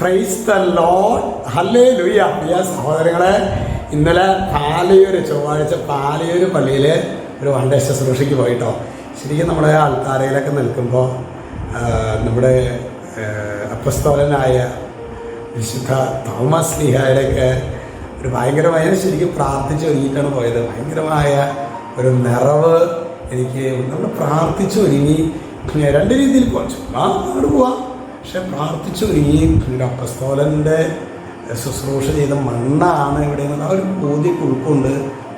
Price the Lord, hallelujah. പ്രിയ സഹോദരങ്ങളെ, ഇന്നലെ ചൊവ്വാഴ്ച പാലയൂർ പള്ളിയിൽ ഒരു വൺഡേ ശുശ്രൂഷയ്ക്ക് പോയിട്ടോ. ശരിക്കും നമ്മുടെ ആൾത്താരയിലൊക്കെ നിൽക്കുമ്പോൾ നമ്മുടെ അപ്പസ്തോലനായ വിശുദ്ധ തോമസ് ലീഹായുടെയൊക്കെ ഒരു ഭയങ്കരമായ, ശരിക്കും പ്രാർത്ഥിച്ച് ഒരുങ്ങിയിട്ടാണ് പോയത്. ഭയങ്കരമായ ഒരു നിറവ് എനിക്ക്, നമ്മൾ പ്രാർത്ഥിച്ചു ഒരുങ്ങി രണ്ട് രീതിയിൽ പോകാം. അങ്ങോട്ട് പോവാം, പക്ഷെ പ്രാർത്ഥിച്ചു ഒരുങ്ങി ഒരു അപ്പസ്തോലൻ്റെ ശുശ്രൂഷ ചെയ്ത മണ്ണാണ് ഇവിടെ നിന്ന് ആ ഒരു ബോധ്യം ഉൾക്കൊണ്ട്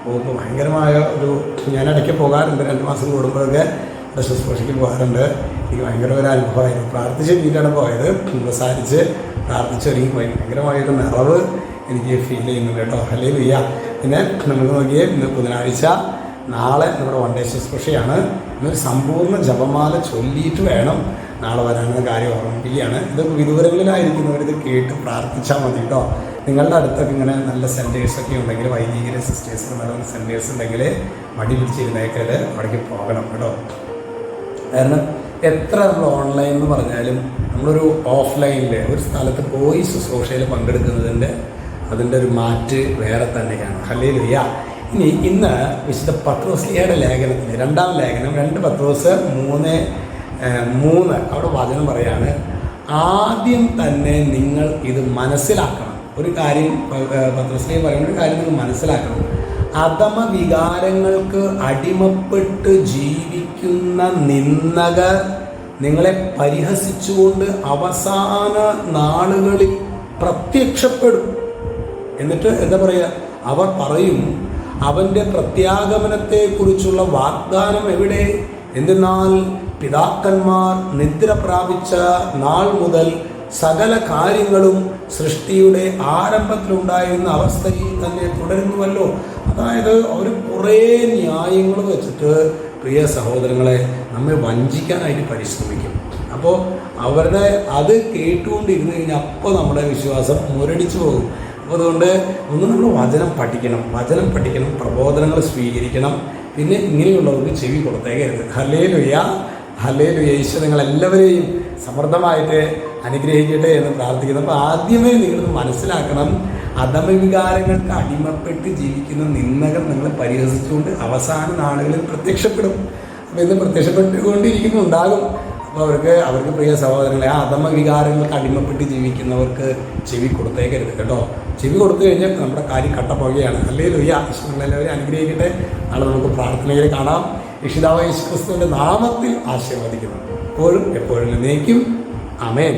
പോകുമ്പോൾ ഭയങ്കരമായ ഒരു, ഞാൻ ഇടയ്ക്ക് പോകാറുണ്ട്, 2 മാസം കൂടുമ്പോഴൊക്കെ ഇവിടെ ശുശ്രൂഷയ്ക്ക് പോകാറുണ്ട്. എനിക്ക് ഭയങ്കര ഒരു അനുഭവമായിരുന്നു. പ്രാർത്ഥിച്ച് ഒരുങ്ങിയിട്ടാണ് പോയത്. സംസാരിച്ച് പ്രാർത്ഥിച്ചൊരുങ്ങി പോയി. ഭയങ്കരമായൊരു നിറവ് എനിക്ക് ഫീൽ ചെയ്യുന്നുണ്ട് കേട്ടോ. ഹല്ലേലൂയ. പിന്നെ നമുക്ക് നോക്കിയേ, ഇന്ന് ബുധനാഴ്ച, നാളെ നമ്മുടെ വൺഡേ ശുശ്രൂഷയാണ്. ഇന്നൊരു സമ്പൂർണ്ണ ജപമാല ചൊല്ലിയിട്ട് വേണം നാളെ വരാനുള്ള കാര്യം ഓർമ്മിപ്പിക്കുകയാണ്. ഇത് വിദൂരങ്ങളിലായിരിക്കുന്നവരിത് കേട്ട് പ്രാർത്ഥിച്ചാൽ മതി കേട്ടോ. നിങ്ങളുടെ അടുത്തൊക്കെ ഇങ്ങനെ നല്ല സെൻറ്റേഴ്സൊക്കെ ഉണ്ടെങ്കിൽ, വൈദികരെ സിസ്റ്റേഴ്സ് നല്ല സെൻറ്റേഴ്സ് ഉണ്ടെങ്കിൽ മടി പിടിച്ചിരുന്നേക്കൽ അവിടേക്ക് പോകണം കേട്ടോ. കാരണം എത്ര നമ്മൾ ഓൺലൈൻ എന്ന് പറഞ്ഞാലും നമ്മളൊരു ഓഫ്ലൈനിൽ ഒരു സ്ഥലത്ത് പോയി ശുശ്രൂഷയിൽ പങ്കെടുക്കുന്നതിൻ്റെ അതിൻ്റെ ഒരു മാറ്റ് വേറെ തന്നെയാണ്. ഹല്ലേലൂയ. ഇന്ന് വിശുദ്ധ പത്രോസ്ലിയുടെ ലേഖനത്തിൽ 2-ാം ലേഖനം 2 പത്രോസ് 3:3 അവിടെ വചനം പറയാണ്, ആദ്യം തന്നെ നിങ്ങൾ ഇത് മനസ്സിലാക്കണം. ഒരു കാര്യം പത്രോസ്ലിയ പറയുന്ന ഒരു കാര്യം നിങ്ങൾ മനസ്സിലാക്കണം. അധമ വികാരങ്ങൾക്ക് അടിമപ്പെട്ട് ജീവിക്കുന്ന നിന്ദകർ നിങ്ങളെ പരിഹസിച്ചുകൊണ്ട് അവസാന നാളുകളിൽ പ്രത്യക്ഷപ്പെടും. എന്നിട്ട് എന്താ പറയുക? അവർ പറയും, അവൻ്റെ പ്രത്യാഗമനത്തെക്കുറിച്ചുള്ള വാഗ്ദാനം എവിടെ? എന്തെന്നാൽ പിതാക്കന്മാർ നിദ്ര പ്രാപിച്ച നാൾ മുതൽ സകല കാര്യങ്ങളും സൃഷ്ടിയുടെ ആരംഭത്തിലുണ്ടായിരുന്ന അവസ്ഥയിൽ തന്നെ തുടരുന്നുവല്ലോ. അതായത് അവർ കുറേ ന്യായങ്ങൾ വെച്ചിട്ട് പ്രിയ സഹോദരങ്ങളെ നമ്മെ വഞ്ചിക്കാനായിട്ട് പരിശ്രമിക്കും. അപ്പോൾ അവരുടെ അത് കേട്ടുകൊണ്ടിരുന്ന് കഴിഞ്ഞാൽ അപ്പോൾ നമ്മുടെ വിശ്വാസം മുരടിച്ചു പോകും. അപ്പോൾ അതുകൊണ്ട് നമ്മൾ വചനം പഠിക്കണം, പ്രബോധനങ്ങൾ സ്വീകരിക്കണം. പിന്നെ ഇങ്ങനെയുള്ളവർക്ക് ചെവി കൊടുത്തേക്കരുത്. Hallelujah, hallelujah. ഈശോ നിങ്ങളെല്ലാവരെയും സമൃദ്ധമായിട്ട് അനുഗ്രഹിക്കട്ടെ എന്ന് പ്രാർത്ഥിക്കുന്നു. അപ്പോൾ ആദ്യമേ നിങ്ങളത് മനസ്സിലാക്കണം, അധമവികാരങ്ങൾക്ക് അടിമപ്പെട്ട് ജീവിക്കുന്ന നിന്ദകൾ നിങ്ങളെ പരിഹസിച്ചുകൊണ്ട് അവസാന നാളുകളിൽ പ്രത്യക്ഷപ്പെടും. അപ്പോൾ ഇന്ന് പ്രത്യക്ഷപ്പെട്ടുകൊണ്ടിരിക്കുന്നുണ്ടാകും. അപ്പോൾ അവർക്ക് പ്രിയ സഹോദരങ്ങളെ, ആ അധമവികാരങ്ങൾക്ക് അടിമപ്പെട്ട് ജീവിക്കുന്നവർക്ക് ചെവി കൊടുത്തേക്കരുത് കേട്ടോ. ചെവി കൊടുത്തു കഴിഞ്ഞാൽ നമ്മുടെ കാര്യം കട്ടപ്പോകുകയാണ്. ഹല്ലേലൂയ. ഈശോ നിങ്ങളെല്ലാവരും അനുഗ്രഹിക്കട്ടെ. നാളെ നമുക്ക് പ്രാർത്ഥനയിൽ കാണാം. രക്ഷിതാവായ യേശു ക്രിസ്തുവിൻ്റെ നാമത്തിൽ ആശീർവദിക്കുന്നു. എപ്പോഴും എന്നേക്കും. ആമേൻ.